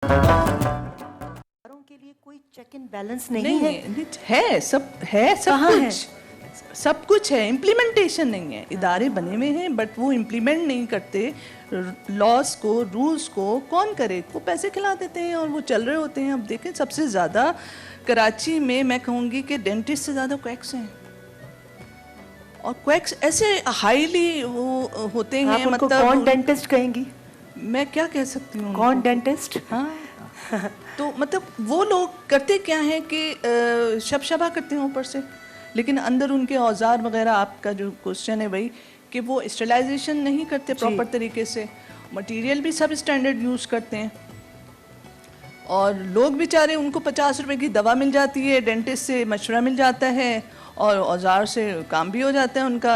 के लिए कोई चेक एंड बैलेंस नहीं है। सब कुछ है, इम्प्लीमेंटेशन नहीं है। इदारे बने हुए हैं बट वो इम्प्लीमेंट नहीं करते लॉज को, रूल्स को। कौन करे? वो पैसे खिला देते हैं और वो चल रहे होते हैं। अब देखें, सबसे ज़्यादा कराची में मैं कहूँगी कि डेंटिस्ट से ज़्यादा क्वैक्स हैं, और क्वैक्स ऐसे हाईली वो होते हैं। आप उनको मतलब कौन डेंटिस्ट कहेंगी? मैं क्या कह सकती हूँ, कौन डेंटिस्ट? हाँ तो मतलब वो लोग करते क्या हैं कि शबशबा करते हैं ऊपर से, लेकिन अंदर उनके औजार वगैरह, आपका जो क्वेश्चन है भाई, कि वो स्टरलाइजेशन नहीं करते प्रॉपर तरीके से। मटेरियल भी सब स्टैंडर्ड यूज़ करते हैं, और लोग बेचारे, उनको 50 रुपए की दवा मिल जाती है, डेंटिस्ट से मशवरा मिल जाता है, और औजार से काम भी हो जाता है उनका।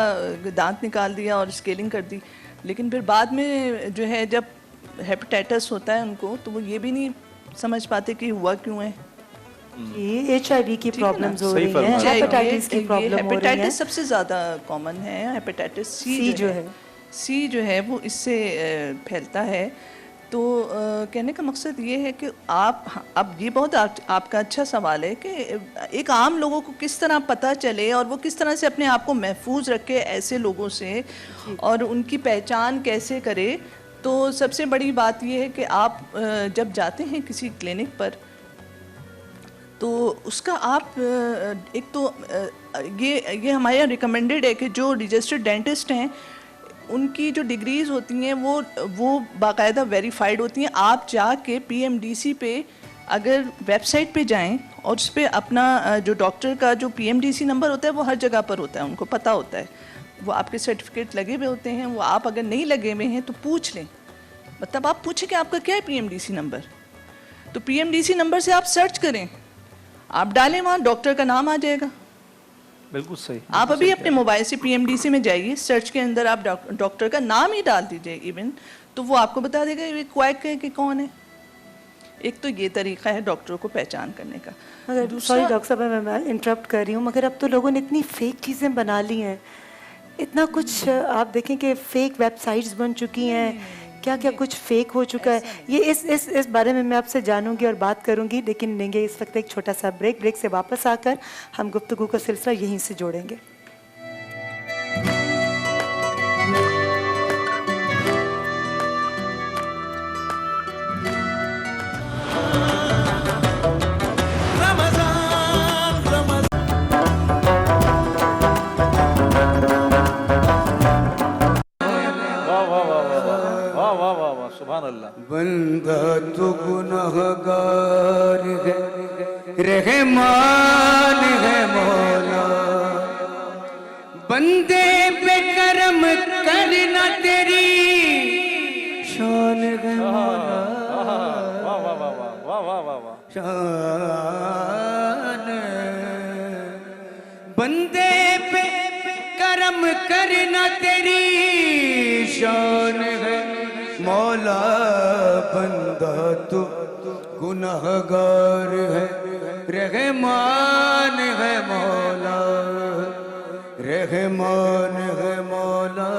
दांत निकाल दिया और स्केलिंग कर दी, लेकिन फिर बाद में जो है जब हेपेटाइटिस होता है उनको, तो वो ये भी नहीं समझ पाते कि हुआ क्यों है। ये HIV की प्रॉब्लम्स हो रही हैं, हेपेटाइटिस की प्रॉब्लम हो रही है। हेपेटाइटिस सबसे ज़्यादा कॉमन है। हेपेटाइटिस सी जो है वो इससे फैलता है। तो कहने का मकसद ये है कि अब ये बहुत आपका अच्छा सवाल है कि एक आम लोगों को किस तरह पता चले और वो किस तरह से अपने आप को महफूज रखे ऐसे लोगों से, और उनकी पहचान कैसे करे। तो सबसे बड़ी बात ये है कि आप जब जाते हैं किसी क्लिनिक पर, तो उसका आप एक तो ये हमारे यहाँ रिकमेंडेड है कि जो रजिस्टर्ड डेंटिस्ट हैं उनकी जो डिग्रीज़ होती हैं वो बाकायदा वेरीफाइड होती हैं। आप जाके PMDC पे अगर वेबसाइट पे जाएं और उस पर अपना जो डॉक्टर का जो PMDC नंबर होता है वो हर जगह पर होता है, उनको पता होता है, वो आपके सर्टिफिकेट लगे हुए होते हैं। वो आप अगर नहीं लगे हुए हैं तो पूछ लें, मतलब आप पूछें कि आपका क्या है PMDC नंबर। तो PMDC नंबर से आप सर्च करें, आप डालें, वहाँ डॉक्टर का नाम आ जाएगा। बिल्कुल सही। आप अभी अपने मोबाइल से PMDC में जाइए, सर्च के अंदर आप डॉक्टर का नाम ही डाल दीजिए इवन, तो वो आपको बता देगा ये क्वैक है कि कौन है। एक तो ये तरीका है डॉक्टरों को पहचान करने का। मगर सॉरी डॉक्टर साहब, मैं इंटरप्ट कर रही हूँ, मगर अब तो लोगों ने इतनी फेक चीज़ें बना ली हैं, इतना कुछ आप देखें कि फेक वेबसाइट्स बन चुकी हैं, क्या क्या कुछ फेक हो चुका है। ये इस बारे में मैं आपसे जानूंगी और बात करूंगी, लेकिन लेंगे इस वक्त एक छोटा सा ब्रेक से वापस आकर हम गुफ्तगू का सिलसिला यहीं से जोड़ेंगे। बंदा तो गुनहगार है, रहमान है मौला, बंदे पे करम करना तेरी शान है मौला, शान। बंदे पे करम करना तेरी शान है मौला, बंदा तो गुनहगार है, रहमान है मौला, रहमान है मौला,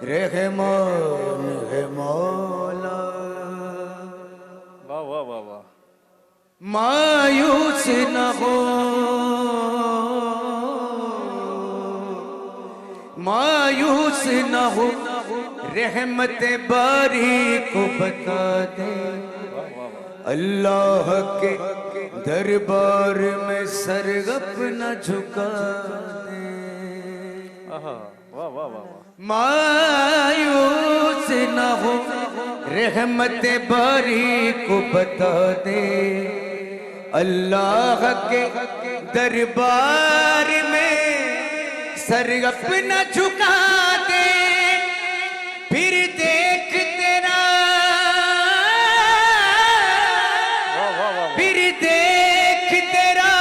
रहमान है मौला। वाह वाह वाह वाह। मायूस न हो, मायूस न हो, रहमत बारी को बता दे, अल्लाह के दरबार में सर अपना झुका दे। वाह वाह वाह। मायूस न हो, रहमत बारी को बता दे, अल्लाह के दरबार में सर अपना झुका दे। फिर देख तेरा, फिर देख तेरा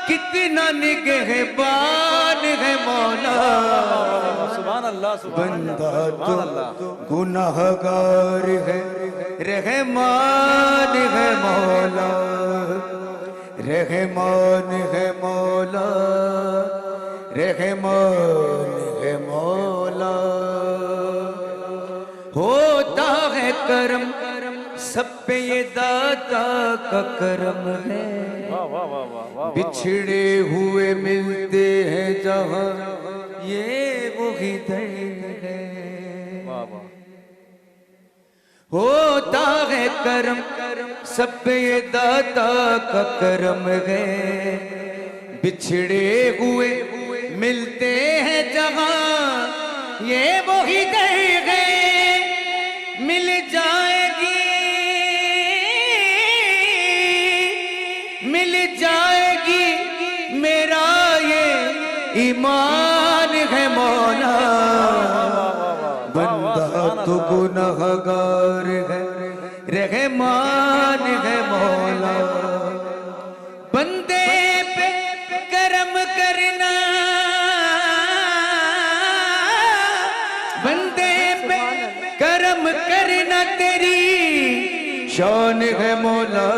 कितना निगहबान है मौला, सुभान अल्लाह। बंदा तो गुनाहगार है, रहमान है मौला, रहमान है मौला, रहमान है मौला। होता है करम सब पे ये दाता का करम है। वाह वाह वाह वाह वाह बिछड़े हुए मिलते हैं जहाँ, ये वही दर्द है। वाह वाह। होता है करम सब पे ये दाता का करम है। बिछड़े हुए मिलते हैं जहाँ, ये वही दर्द है। मिल जाएगी, मिल जाएगी, मेरा ये ईमान है मौला। बंदा तो गुनहगार है, रहमान है मौला। बंदे पे करम करना, बंदे पे करम करना तेरी शान है मौला।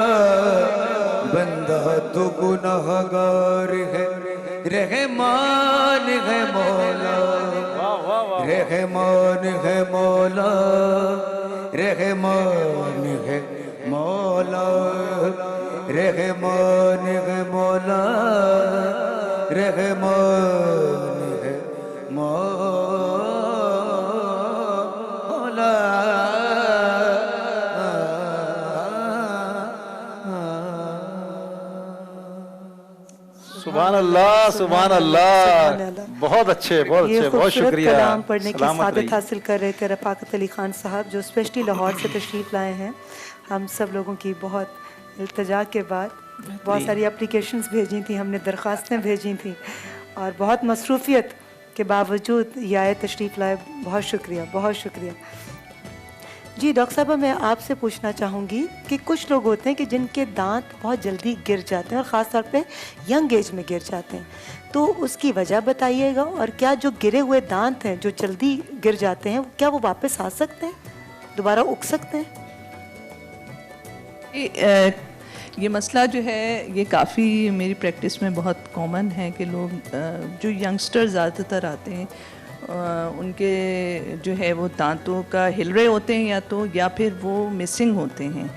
बंदा तो गुनहगार है, रहमान है मौला। रहमान है मौला, रहमान है मौला, रहमान है मौला, रहमान है मौला। सुभान अल्लाह सुभान अल्लाह। बहुत अच्छे बहुत ये अच्छे, बहुत खूबसूरत शुक्रिया। कलाम पढ़ने की सलामत सादत रहिए। हासिल कर रहे थे रफ़ाकत अली खान साहब, जो स्पेशली लाहौर से तशरीफ़ लाए हैं। हम सब लोगों की बहुत इल्तजा के बाद बहुत सारी एप्लीकेशंस भेजी थी, हमने दरख्वास्तें भेजी थी, और बहुत मसरूफियत के बावजूद ये आए, तशरीफ़ लाए। बहुत शुक्रिया, बहुत शुक्रिया जी। डॉक्टर साहब, मैं आपसे पूछना चाहूँगी कि कुछ लोग होते हैं कि जिनके दांत बहुत जल्दी गिर जाते हैं और ख़ास तौर पे यंग एज में गिर जाते हैं, तो उसकी वजह बताइएगा। और क्या जो गिरे हुए दांत हैं जो जल्दी गिर जाते हैं, क्या वो वापस आ सकते हैं, दोबारा उग सकते हैं? ये मसला जो है ये काफ़ी मेरी प्रैक्टिस में बहुत कॉमन है कि लोग जो यंगस्टर ज़्यादातर आते हैं उनके जो है वो दांतों का हिल रहे होते हैं या फिर वो मिसिंग होते हैं।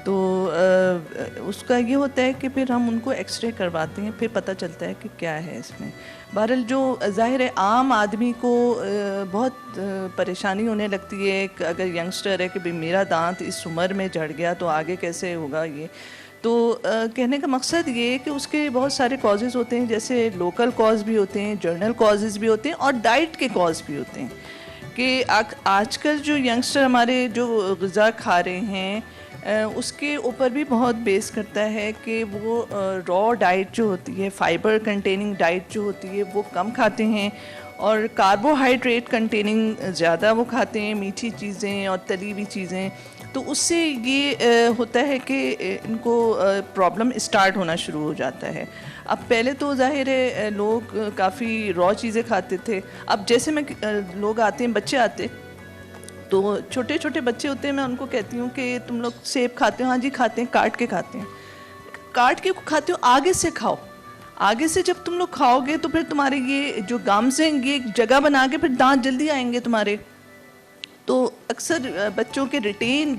तो उसका ये होता है कि फिर हम उनको एक्सरे करवाते हैं, फिर पता चलता है कि क्या है इसमें। बहरहाल जो ज़ाहिर है आम आदमी को बहुत परेशानी होने लगती है कि अगर यंगस्टर है कि भाई मेरा दांत इस उम्र में झड़ गया तो आगे कैसे होगा ये। तो कहने का मकसद ये है कि उसके बहुत सारे कॉजेज़ होते हैं, जैसे लोकल कॉज भी होते हैं, जर्नल कॉजेज़ भी होते हैं और डाइट के कॉज भी होते हैं। कि आजकल जो यंगस्टर हमारे जो ग़िज़ा खा रहे हैं उसके ऊपर भी बहुत बेस करता है कि वो रॉ डाइट जो होती है, फाइबर कंटेनिंग डाइट जो होती है वो कम खाते हैं और कार्बोहाइड्रेट कंटेनिंग ज़्यादा वो खाते हैं, मीठी चीज़ें और तली हुई चीज़ें। तो उससे ये होता है कि इनको प्रॉब्लम स्टार्ट होना शुरू हो जाता है। अब पहले तो ज़ाहिर है लोग काफ़ी रॉ चीज़ें खाते थे। अब जैसे मैं लोग आते हैं, बच्चे आते, तो छोटे छोटे बच्चे होते हैं, मैं उनको कहती हूँ कि तुम लोग सेब खाते हो? हाँ जी खाते हैं। काट के खाते हैं। काट के खाते हो, आगे से खाओ। आगे से जब तुम लोग खाओगे तो फिर तुम्हारे ये जो गम्स हैं ये एक जगह बना के फिर दांत जल्दी आएंगे तुम्हारे। तो अक्सर बच्चों के रिटेन,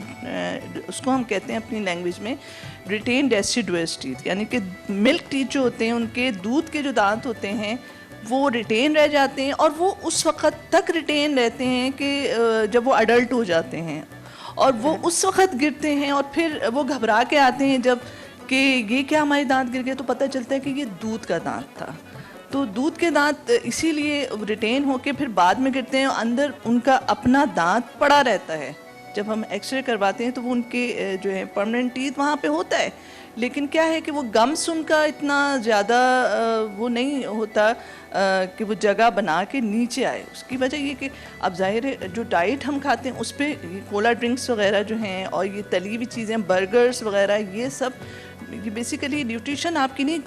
उसको हम कहते हैं अपनी लैंग्वेज में रिटेन डेसिडुअस टीथ, यानी कि मिल्क टीथ जो होते हैं, उनके दूध के जो दांत होते हैं वो रिटेन रह जाते हैं और वो उस वक़्त तक रिटेन रहते हैं कि जब वो अडल्ट हो जाते हैं, और वो उस वक़्त गिरते हैं और फिर वो घबरा के आते हैं जब कि ये क्या हमारे दांत गिर गए, तो पता चलता है कि ये दूध का दांत था। तो दूध के दांत इसीलिए रिटेन होके फिर बाद में गिरते हैं, अंदर उनका अपना दांत पड़ा रहता है। जब हम एक्सरे करवाते हैं तो वो उनके जो है परमानेंट टीथ वहाँ पे होता है, लेकिन क्या है कि वो गम्स उनका इतना ज़्यादा वो नहीं होता कि वो जगह बना के नीचे आए। उसकी वजह ये कि अब ज़ाहिर है जो डाइट हम खाते हैं उस पर कोला ड्रिंक्स वगैरह जो हैं और ये तली हुई चीज़ें, बर्गर्स वगैरह, ये सब ये बेसिकली न्यूट्रिशन आपकी नहीं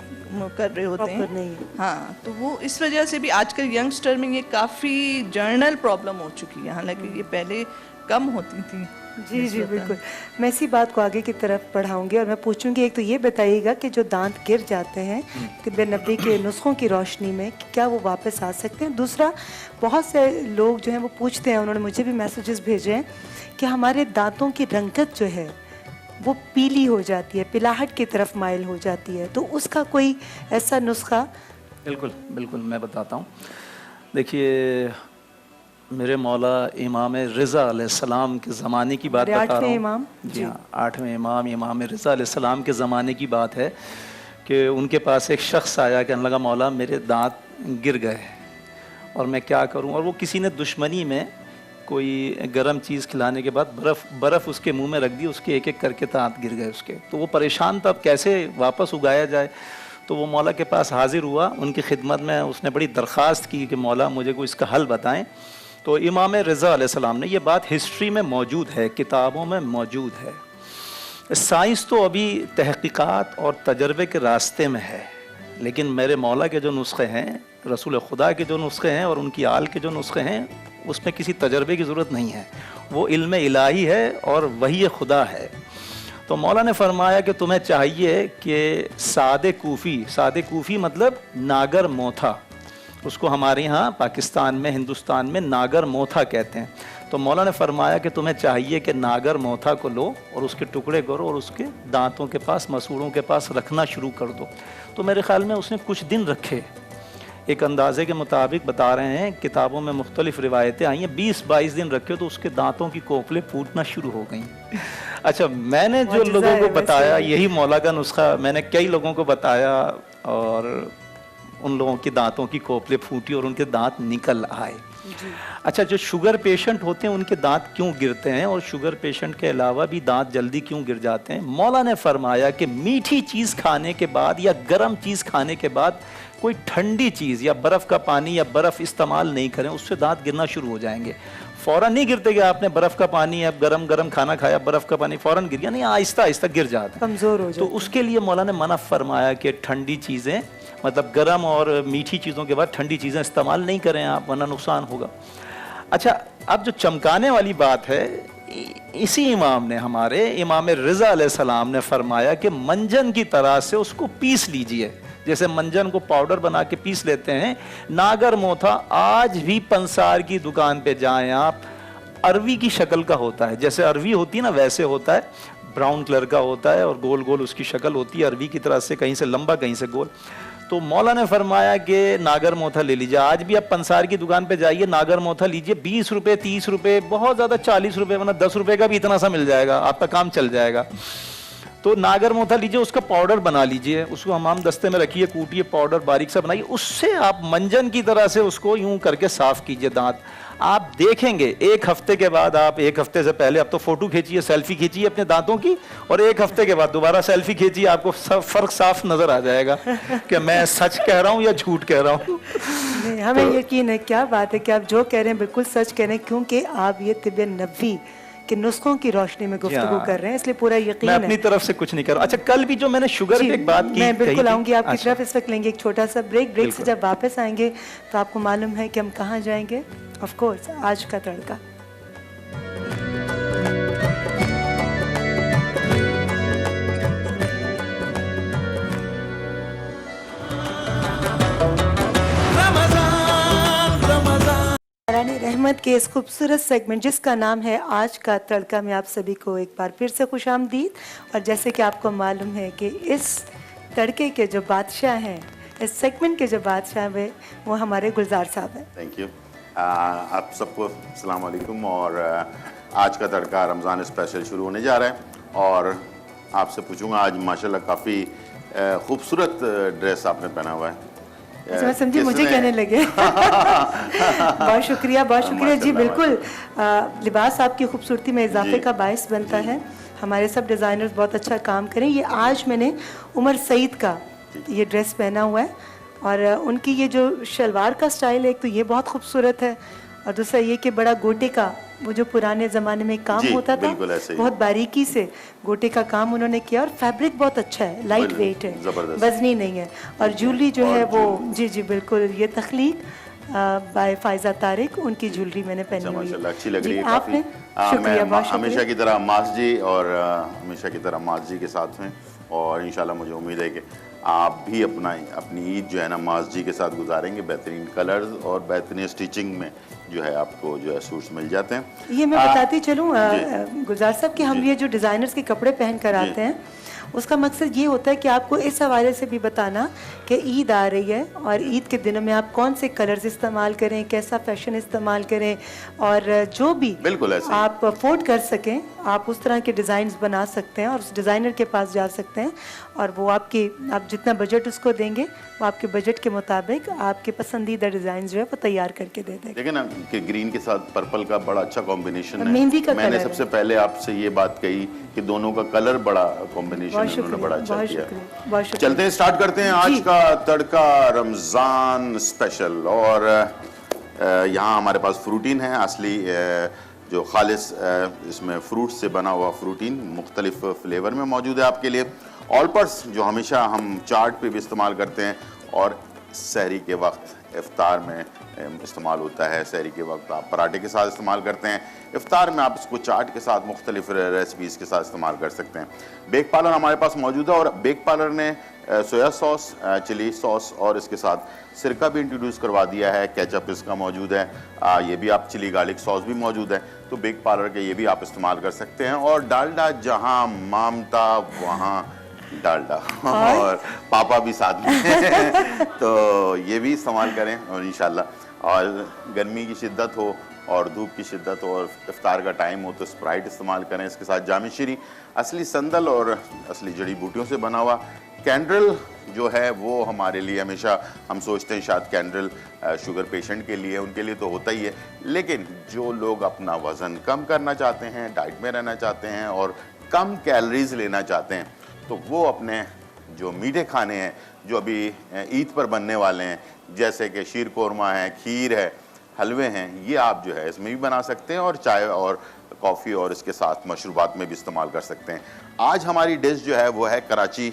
कर रहे होते हैं। नहीं। हाँ, तो वो इस वजह से भी आजकल यंगस्टर में ये काफ़ी जर्नल प्रॉब्लम हो चुकी है, हालांकि ये पहले कम होती थी। जी जी बिल्कुल। मैं इसी बात को आगे की तरफ बढ़ाऊंगी और मैं पूछूंगी, एक तो ये बताइएगा कि जो दांत गिर जाते हैं तिब्बे नब्बी के नुस्खों की रोशनी में, क्या वो वापस आ सकते हैं? दूसरा, बहुत से लोग जो हैं वो पूछते हैं, उन्होंने मुझे भी मैसेजेस भेजे हैं कि हमारे दांतों की रंगत जो है वो पीली हो जाती है, पिलाहट की तरफ माइल हो जाती है, तो उसका कोई ऐसा नुस्खा? बिल्कुल बिल्कुल, मैं बताता हूँ। देखिए, मेरे मौला इमाम रिज़ा अलैहिस्सलाम के ज़माने की बात बता रहा हूँ। इमाम? जी हाँ, 8वें इमाम इमाम रिज़ा अलैहिस्सलाम के ज़माने की बात है कि उनके पास एक शख्स आया, कहने लगा मौला मेरे दांत गिर गए और मैं क्या करूँ। और वो किसी ने दुश्मनी में कोई गर्म चीज़ खिलाने के बाद बर्फ़ उसके मुंह में रख दी, उसके एक एक करके दांत गिर गए उसके। तो वो परेशान था, अब कैसे वापस उगाया जाए। तो वो मौला के पास हाजिर हुआ, उनकी खिदमत में उसने बड़ी दरख्वास्त की कि मौला मुझे कोई इसका हल बताएं। तो इमाम रिज़ा अलैहिस्सलाम ने, ये बात हिस्ट्री में मौजूद है, किताबों में मौजूद है, साइंस तो अभी तहकीकात और तजर्बे के रास्ते में है, लेकिन मेरे मौला के जो नुस्खे हैं, रसूल खुदा के जो नुस्खे हैं और उनकी आल के जो नुस्खे हैं, उसमें किसी तजर्बे की ज़रूरत नहीं है, वो इल्म इलाही है और वही खुदा है। तो मौला ने फरमाया कि तुम्हें चाहिए कि सादे कूफ़ी मतलब नागर मोथा, उसको हमारे यहाँ पाकिस्तान में, हिंदुस्तान में नागर मोथा कहते हैं। तो मौला ने फरमाया कि तुम्हें चाहिए कि नागर मोथा को लो और उसके टुकड़े करो और उसके दांतों के पास, मसूड़ों के पास रखना शुरू कर दो। तो मेरे ख़्याल में उसने कुछ दिन रखे, एक अंदाजे के मुताबिक बता रहे हैं, किताबों में मुख्तलिफ रिवायतें आई हैं, 20-22 दिन रखे तो उसके दांतों की कोपलें फूटना शुरू हो गई। अच्छा, मैंने जो लोगों को बताया, यही मौला का नुस्खा मैंने कई लोगों को बताया और उन लोगों के दांतों की कोपलें फूटी और उनके दांत निकल आए। अच्छा, जो शुगर पेशेंट होते हैं उनके दांत क्यों गिरते हैं और शुगर पेशेंट के अलावा भी दांत जल्दी क्यों गिर जाते हैं? मौला ने फरमाया कि मीठी चीज़ खाने के बाद या गर्म चीज़ खाने के बाद कोई ठंडी चीज़ या बर्फ़ का पानी या बर्फ़ इस्तेमाल नहीं करें, उससे दांत गिरना शुरू हो जाएंगे। फ़ौरन नहीं गिरते कि आपने बर्फ़ का पानी या गरम खाना खाया, बर्फ़ का पानी फ़ौरन गिर गया, नहीं, आहिस्ता आहिस्ता गिर जाता है, कमज़ोर हो जाता है। तो उसके लिए मौला ने मना फरमाया कि ठंडी चीज़ें, मतलब गर्म और मीठी चीज़ों के बाद ठंडी चीज़ें इस्तेमाल नहीं करें आप, वरना नुकसान होगा। अच्छा, अब जो चमकाने वाली बात है, इसी इमाम ने, हमारे इमाम रिज़ा अलैहिस्सलाम ने फरमाया कि मंजन की तरह से उसको पीस लीजिए, जैसे मंजन को पाउडर बना के पीस लेते हैं। नागर मोथा आज भी पंसार की दुकान पे जाएं आप, अरवी की शक्ल का होता है, जैसे अरवी होती है ना वैसे होता है, ब्राउन कलर का होता है और गोल गोल उसकी शक्ल होती है अरवी की तरह से, कहीं से लंबा कहीं से गोल। तो मौला ने फरमाया कि नागर मोथा ले लीजिए, आज भी आप पंसार की दुकान पे जाइए, नागर मोथा लीजिए, 20 रुपये 30 रुपये, बहुत ज़्यादा 40 रुपये, वरना 10 रुपये का भी इतना सा मिल जाएगा, आपका काम चल जाएगा। तो नागर मोथा लीजिए, उसका पाउडर बना लीजिए, उसको हमाम दस्ते में रखिए, कूटिए, पाउडर बारीक सा बनाइए, उससे आप मंजन की तरह से उसको यूं करके साफ कीजिए दांत। आप देखेंगे एक हफ्ते के बाद, आप एक हफ्ते से पहले आप तो फोटो खींचिए, सेल्फी खींचिए अपने दांतों की, और एक हफ्ते के बाद दोबारा सेल्फी खींचिए, आपको सब फर्क साफ नजर आ जाएगा कि मैं सच कह रहा हूँ या झूठ कह रहा हूँ। नहीं, हमें यकीन है, क्या बात है कि आप जो कह रहे हैं बिल्कुल सच कह रहे हैं, क्योंकि आप ये तिब्बे नबवी के नुस्खों की रोशनी में गुफ्तगू कर रहे हैं, इसलिए पूरा यकीन है। मैं अपनी तरफ से कुछ नहीं कर रहा। अच्छा, कल भी जो मैंने शुगर पे एक बात की, मैं बिल्कुल आऊंगी आपकी अच्छा। तरफ। इस वक्त लेंगे एक छोटा सा ब्रेक से जब वापस आएंगे तो आपको मालूम है कि हम कहाँ जाएंगे। ऑफ कोर्स, आज का तड़का। रहमत के इस खूबसूरत सेगमेंट जिसका नाम है आज का तड़का में आप सभी को एक बार फिर से खुशामदीद। और जैसे कि आपको मालूम है कि इस तड़के के जो बादशाह हैं, इस सेगमेंट के जो बादशाह हैं, वो हमारे गुलजार साहब हैं। Thank you. आप सबको अस्सलाम वालेकुम। और आज का तड़का रमज़ान स्पेशल शुरू होने जा रहा है और आपसे पूछूंगा, आज माशाल्लाह काफ़ी खूबसूरत ड्रेस आपने पहना हुआ है। मैं समझी मुझे कहने लगे। बहुत शुक्रिया जी। बिल्कुल, लिबास आपकी खूबसूरती में इजाफे का बायस बनता है। हमारे सब डिज़ाइनर्स बहुत अच्छा काम करें। ये आज मैंने उमर सईद का ये ड्रेस पहना हुआ है और उनकी ये जो शलवार का स्टाइल है, एक तो ये बहुत खूबसूरत है और दूसरा ये कि बड़ा गोटे का, वो जो पुराने ज़माने में काम होता था, बहुत बारीकी से गोटे का काम उन्होंने किया और फैब्रिक बहुत अच्छा है, लाइट वेट है, वजनी नहीं है। और ज्वेलरी जो है वो, जी बिल्कुल, ये तख्लीक बाय फायजा तारिक, उनकी ज्वेलरी मैंने पहनी हुई है। माशाल्लाह अच्छी लग जी, रही है आपने काफ़ी। शुक्रिया, मैं बहुत हमेशा शुक्रिया। की तरह मास जी और हमेशा की तरह मास जी के साथ हैं, और इंशाल्लाह मुझे उम्मीद है कि आप भी अपनी ईद जो है ना मास जी के साथ गुजारेंगे। बेहतरीन कलर्स और बेहतरीन स्टिचिंग में जो है आपको जो है सूट्स मिल जाते हैं। ये मैं बताती चलूँ जी। गुलजार साहब कि हम जी। ये जो डिज़ाइनर्स के कपड़े पहन कर जी। आते हैं, उसका मकसद ये होता है कि आपको इस हवाले से भी बताना कि ईद आ रही है और ईद के दिनों में आप कौन से कलर्स इस्तेमाल करें, कैसा फैशन इस्तेमाल करें, और जो भी बिल्कुल ऐसे ही। आप अफोर्ड कर सकें आप उस तरह के डिज़ाइंस बना सकते हैं और उस डिज़ाइनर के पास जा सकते हैं, और वो आप जितना बजट उसको देंगे वो आपके बजट के मुताबिक आपके पसंदीदा डिज़ाइन जो है वो तैयार करके दे देगा। देखिए ना कि ग्रीन के साथ पर्पल का बड़ा अच्छा कॉम्बिनेशन है। मेहंदी का मैंने कलर सबसे है। पहले आपसे ये बात कही कि दोनों का कलर बड़ा कॉम्बिनेशन बहुत उन्होंने बड़ा अच्छा बहुत किया। शुक्रिया, बहुत शुक्रिया। चलते हैं, स्टार्ट करते हैं आज जी। का तड़का रमज़ान स्पेशल। और यहाँ हमारे पास फ्रूटीन है असली, जो खालिस इसमें फ्रूट से बना हुआ फ्रूटीन मुख्तलिफ फ्लेवर में मौजूद है आपके लिए। ऑल पर्स जो हमेशा हम चाट पे भी इस्तेमाल करते हैं और सहरी के वक्त इफ्तार में इस्तेमाल होता है। सहरी के वक्त आप पराठे के साथ इस्तेमाल करते हैं, इफ्तार में आप इसको चाट के साथ मुख्तलिफ रेसिपीज़ के साथ इस्तेमाल कर सकते हैं। बेक पार्लर हमारे पास मौजूद है और बेक पार्लर ने सोया सॉस, चिली सॉस और इसके साथ सिरका भी इंट्रोड्यूस करवा दिया है। केचप इसका मौजूद है, ये भी आप चिली गार्लिक सॉस भी मौजूद है, तो बेक पार्लर के ये भी आप इस्तेमाल कर सकते हैं। और डालडा जहाँ मामता वहाँ डालडा, और पापा भी साथ में तो ये भी इस्तेमाल करें और इंशाल्लाह। और गर्मी की शिद्दत हो और धूप की शिद्दत हो और इफ्तार का टाइम हो तो स्प्राइट इस्तेमाल करें। इसके साथ जामी शीरी, असली संदल और असली जड़ी बूटियों से बना हुआ कैंडल जो है वो हमारे लिए हमेशा हम सोचते हैं शायद कैंडल शुगर पेशेंट के लिए, उनके लिए तो होता ही है, लेकिन जो लोग अपना वज़न कम करना चाहते हैं, डाइट में रहना चाहते हैं और कम कैलोरीज लेना चाहते हैं, तो वो अपने जो मीठे खाने हैं जो अभी ईद पर बनने वाले हैं, जैसे कि शीर कोरमा है, खीर है, हलवे हैं, ये आप जो है इसमें भी बना सकते हैं और चाय और कॉफ़ी और इसके साथ मशरूबात में भी इस्तेमाल कर सकते हैं। आज हमारी डिश जो है वो है कराची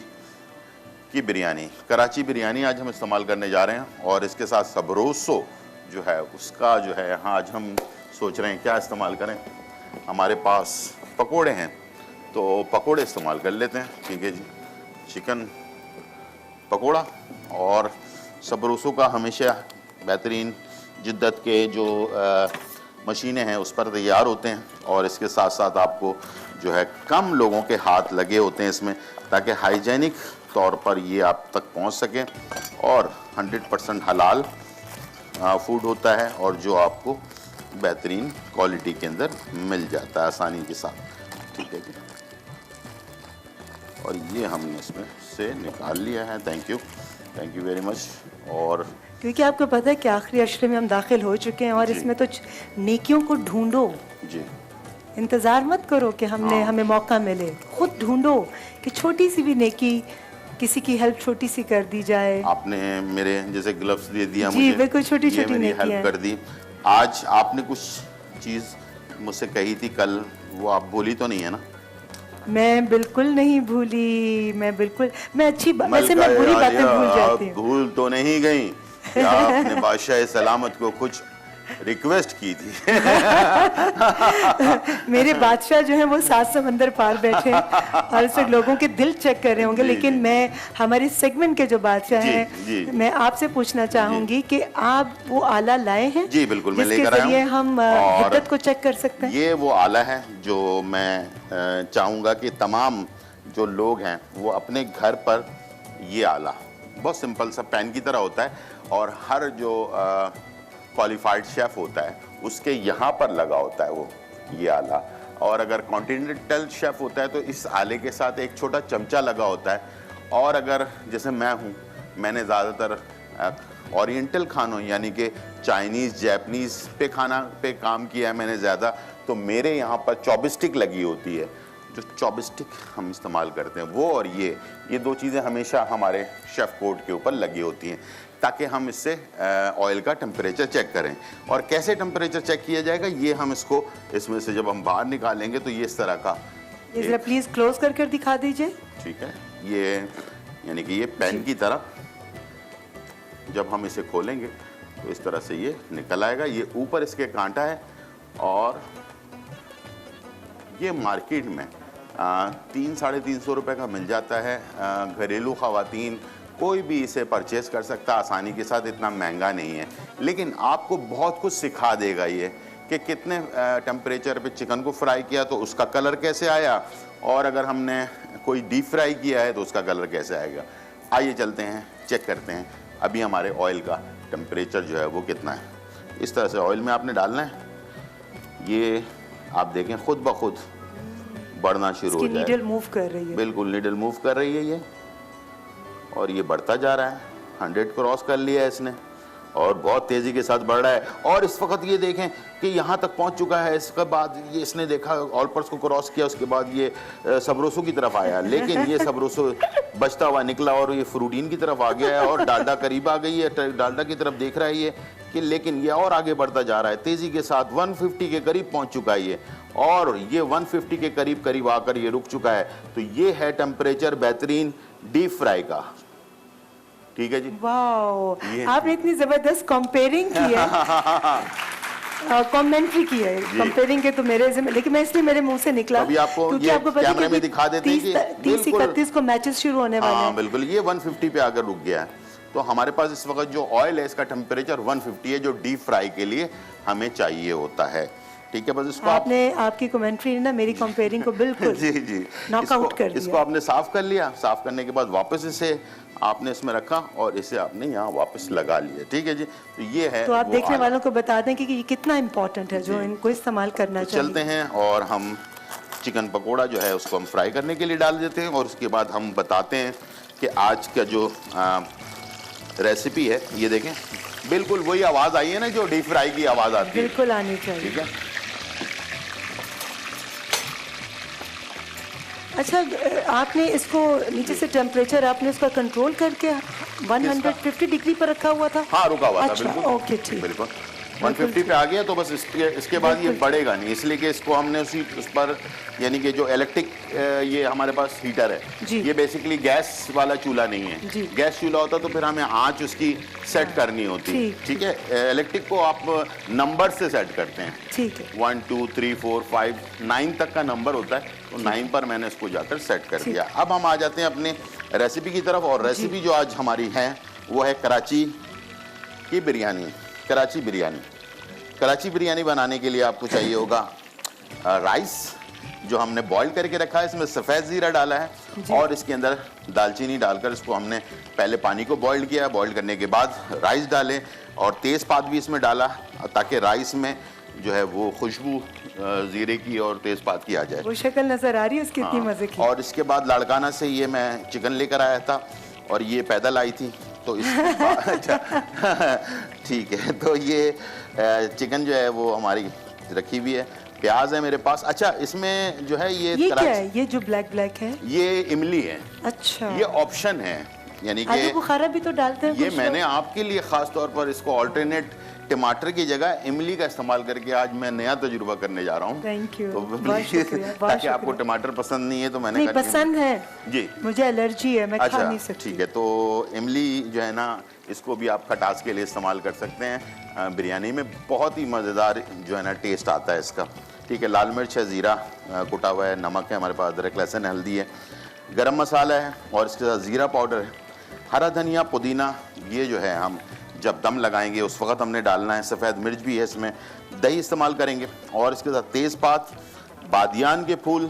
की बिरयानी। कराची बिरयानी आज हम इस्तेमाल करने जा रहे हैं और इसके साथ सबरोसो जो है उसका जो है हाँ आज हम सोच रहे हैं क्या इस्तेमाल करें। हमारे पास पकोड़े हैं तो पकोड़े इस्तेमाल कर लेते हैं, ठीक है जी। चिकन पकोड़ा और सबरोसो का हमेशा बेहतरीन जिद्दत के जो मशीनें हैं उस पर तैयार होते हैं और इसके साथ साथ आपको जो है कम लोगों के हाथ लगे होते हैं इसमें, ताकि हाइजेनिक तौर पर ये आप तक पहुंच सकें और 100% हलाल फूड होता है और जो आपको बेहतरीन क्वालिटी के अंदर मिल जाता है आसानी के साथ, ठीक है जी। और ये हमने इसमें से निकाल लिया है। Thank you very much. और क्योंकि आपको पता है कि आखिरी अशरे में हम दाखिल हो चुके हैं और जी। इसमें तो नेकियों को ढूंढो, जी इंतज़ार मत करो कि हमें मौका मिले, खुद ढूंढो कि छोटी सी भी नेकी, किसी की हेल्प छोटी सी कर दी जाए। आपने मेरे जैसे ग्लव्स दे दिया जी, मुझे, बिल्कुल छोटी-छोटी ये मेरी नेकियां हेल्प कर दी। आज आपने कुछ चीज़ मुझसे कही थी कल, वो आप भूली तो नहीं है ना? मैं बिल्कुल नहीं भूली, मैं अच्छी वैसे मैं बुरी बातें भूल जाती हूँ। भूल तो नहीं गई कि आपने बादशाह सलामत को कुछ रिक्वेस्ट की थी। मेरे बादशाह जो हैं वो 7 समंदर पार बैठे हैं और इस वक्त लोगों के दिल चेक कर रहे होंगे, जी, लेकिन जी। मैं हमारे सेगमेंट के जो बादशाह जी, हैं, जी। मैं आपसे पूछना चाहूंगी कि आप वो आला लाए हैं जी बिल्कुल, मैं जिसके लेकर आया जरिए हूँ हम और हिद्दत को चेक कर सकते हैं। ये वो आला है जो मैं चाहूँगा कि तमाम जो लोग हैं वो अपने घर पर ये आला, बहुत सिंपल सा पेन की तरह होता है और हर जो क्वालिफाइड शेफ़ होता है उसके यहाँ पर लगा होता है वो ये आला। और अगर कॉन्टिनेंटल शेफ़ होता है तो इस आले के साथ एक छोटा चमचा लगा होता है। और अगर जैसे मैं हूँ, मैंने ज़्यादातर ओरिएंटल खानों यानी कि चाइनीज़, जैपनीज़ पे काम किया है मैंने ज़्यादा, तो मेरे यहाँ पर चॉपस्टिक लगी होती है। जो चॉपस्टिक हम इस्तेमाल करते हैं वो और ये दो चीज़ें हमेशा हमारे शेफ़ कोट के ऊपर लगी होती हैं ताकि हम इससे ऑयल का टेम्परेचर चेक करें। और कैसे टेम्परेचर चेक किया जाएगा, ये हम इसमें से जब हम बाहर निकालेंगे तो ये इस तरह का, ये जरा प्लीज क्लोज कर दिखा दीजिए। ठीक है, ये यानी कि ये पेन की तरह जब हम इसे खोलेंगे तो इस तरह से ये निकल आएगा। ये ऊपर इसके कांटा है और ये मार्केट में 300-350 रुपये का मिल जाता है। घरेलू ख़वातीन कोई भी इसे परचेज़ कर सकता है आसानी के साथ, इतना महंगा नहीं है। लेकिन आपको बहुत कुछ सिखा देगा ये कि कितने टेम्परेचर पे चिकन को फ्राई किया तो उसका कलर कैसे आया, और अगर हमने कोई डीप फ्राई किया है तो उसका कलर कैसे आएगा। आइए चलते हैं, चेक करते हैं अभी हमारे ऑयल का टेम्परेचर जो है वो कितना है। इस तरह से ऑयल में आपने डालना है, ये आप देखें खुद ब खुद बढ़ना शुरू हो जाएगा। नीडल मूव कर रही है, बिल्कुल नीडल मूव कर रही है ये, और ये बढ़ता जा रहा है। 100 क्रॉस कर लिया है इसने और बहुत तेज़ी के साथ बढ़ रहा है। और इस वक्त ये देखें कि यहाँ तक पहुँच चुका है। इसके बाद ये इसने देखा ऑलपर्स को क्रॉस किया, उसके बाद ये सबरोसो की तरफ आया, लेकिन ये सबरोसो बचता हुआ निकला और ये फ्रूटीन की तरफ आ गया है और डालडा करीब आ गई है, डालडा की तरफ देख रहा है ये कि, लेकिन ये और आगे बढ़ता जा रहा है तेज़ी के साथ। 150 के करीब पहुँच चुका है ये, और ये 150 के करीब करीब आकर ये रुक चुका है। तो ये है टेम्परेचर बेहतरीन डीप फ्राई का। ठीक है जी, वाह, आपने इतनी जबरदस्त कंपेयरिंग की है, कमेंट्री की है, कंपेयरिंग के तो मेरे से, लेकिन मैं इसलिए मेरे मुंह से निकला अभी आपको क्योंकि ये आपको पता कैमरे है में कि दिखा देते हैं कि 30-31 को मैचेस शुरू होने वाले हाँ हैं। बिल्कुल, ये 150 पे आकर रुक गया है। तो हमारे पास इस वक्त जो ऑयल है इसका टेम्परेचर 150 है, जो डीप फ्राई के लिए हमें चाहिए होता है। ठीक है, बस इसको आपने आपकी कमेंट्री ने ना मेरी कंपेयरिंग को बिल्कुल जी जी नॉकआउट कर दिया। इसको आपने साफ कर लिया, साफ करने के बाद वापस इसे आपने इसमें रखा और इसे आपने यहाँ वापस लगा लिया। ठीक है जी, तो ये है। तो आप वो देखने आला। वालों को बता दें कि ये कितना इम्पोर्टेंट है जो इनको इस्तेमाल करना तो चाहिए। चलते हैं और हम चिकन पकोड़ा जो है उसको हम फ्राई करने के लिए डाल देते हैं, और उसके बाद हम बताते हैं कि आज का जो रेसिपी है। ये देखें बिल्कुल वही आवाज़ आई है ना जो डीप फ्राई की आवाज़ आती है, बिल्कुल आनी चाहिए। ठीक है। अच्छा, आपने इसको नीचे से टेम्परेचर आपने उसका कंट्रोल करके 150 डिग्री पर रखा हुआ था? हाँ रुका हुआ था, अच्छा, बिल्कुल ओके ठीक, बिल्कुल 150 पे आ गया तो बस इसके बाद ये बढ़ेगा नहीं, इसलिए कि इसको हमने उस पर, यानी कि जो इलेक्ट्रिक ये हमारे पास हीटर है, जी। ये बेसिकली गैस वाला चूल्हा नहीं है। जी। गैस चूल्हा होता तो फिर हमें आंच उसकी सेट करनी होती। ठीक है, इलेक्ट्रिक को आप नंबर से सेट करते हैं। ठीक है, 1 2 3 4 5 9 तक का नंबर होता है, तो 9 पर मैंने इसको जाकर सेट कर दिया। अब हम आ जाते हैं अपने रेसिपी की तरफ, और रेसिपी जो आज हमारी है वो है कराची की बिरयानी। कराची बिरयानी, कराची बिरयानी बनाने के लिए आपको चाहिए होगा राइस जो हमने बॉईल करके रखा है, इसमें सफ़ेद ज़ीरा डाला है, और इसके अंदर दालचीनी डालकर इसको हमने पहले पानी को बॉईल किया। बॉईल करने के बाद राइस डाले और तेज़पात भी इसमें डाला ताकि राइस में जो है वो खुशबू ज़ीरे की और तेज़पात की आ जाए। वो शक्ल नजर आ रही है उसकी, इतनी मजे की। और इसके बाद लाड़काना से ये मैं चिकन लेकर आया था और ये पैदल आई थी, तो इस अच्छा ठीक है, तो ये चिकन जो है वो हमारी रखी हुई है, प्याज है मेरे पास। अच्छा, इसमें जो है ये क्या है, ये जो ब्लैक ब्लैक है? ये इमली है। अच्छा, ये ऑप्शन है, यानी आलू कि बुखारा भी तो डालते हैं ये कुछ मैंने लोग। आपके लिए खास तौर पर इसको ऑल्टरनेट टमाटर की जगह इमली का इस्तेमाल करके आज मैं नया तजुर्बा करने जा रहा हूँ। थैंक यू, तो बहुत शुक्रिया, बहुत ताकि आपको शुक्रिया। टमाटर पसंद नहीं है तो मैंने नहीं, कहा कि- पसंद है जी, मुझे, एलर्जी है, मैं खा नहीं अच्छा सकती। ठीक है, तो इमली जो है ना इसको भी आप खटास के लिए इस्तेमाल कर सकते हैं। बिरयानी में बहुत ही मज़ेदार जो है ना टेस्ट आता है इसका। ठीक है, लाल मिर्च है, ज़ीरा कुटा हुआ है, नमक है हमारे पास, अदरक लहसुन हल्दी है, गरम मसाला है, और इसके साथ ज़ीरा पाउडर है, हरा धनिया पुदीना। ये जो है हम जब दम लगाएंगे उस वक्त हमने डालना है। सफ़ेद मिर्च भी है इसमें, दही इस्तेमाल करेंगे, और इसके साथ तेज़पात, बादियान के फूल,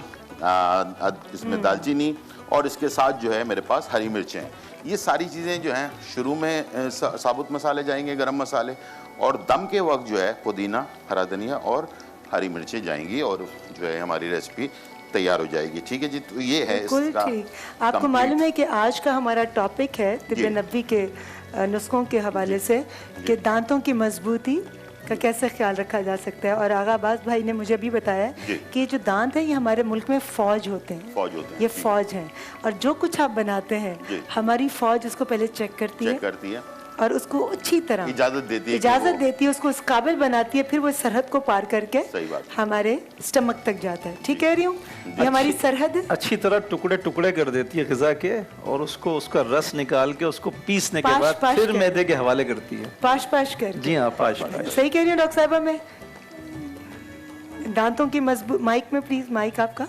इसमें दालचीनी, और इसके साथ जो है मेरे पास हरी मिर्चें हैं। ये सारी चीज़ें जो हैं शुरू में साबुत मसाले जाएंगे, गरम मसाले, और दम के वक्त जो है पुदीना, हरा धनिया और हरी मिर्चें जाएंगी, और जो है हमारी रेसिपी तैयार हो जाएगी। ठीक है जी, तो ये है बिल्कुल इसका ठीक। आपको complete- मालूम है कि आज का हमारा टॉपिक है तिब्बे नबी के नुस्खों के हवाले से कि दांतों की मजबूती का कैसे ख्याल रखा जा सकता है। और आगा अब्बास भाई ने मुझे अभी बताया जी। कि ये जो दांत है ये हमारे मुल्क में फ़ौज होते हैं, फौज होते हैं, ये जी। फ़ौज हैं, और जो कुछ आप बनाते हैं जी। हमारी फ़ौज इसको पहले चेक करती चेक है, करती है। और उसको अच्छी तरह इजाजत देती है कि इजाजत वो- देती है, उसको उस काबिल बनाती है, फिर वो सरहद को पार करके सही बात। हमारे स्टमक तक जाता है। ठीक कह रही हूँ? ये हमारी सरहद है। अच्छी तरह टुकड़े टुकड़े कर देती है ग़िज़ा के, और उसको उसका रस निकाल के उसको पीसने के पाश बाद पाश फिर कर- मैदे के हवाले करती है। पाश पाश कर। जी हाँ, पाश पाश। सही कह रही हूँ डॉक्टर साहबा? मैं दांतों की मजबूत, माइक में प्लीज, माइक आपका,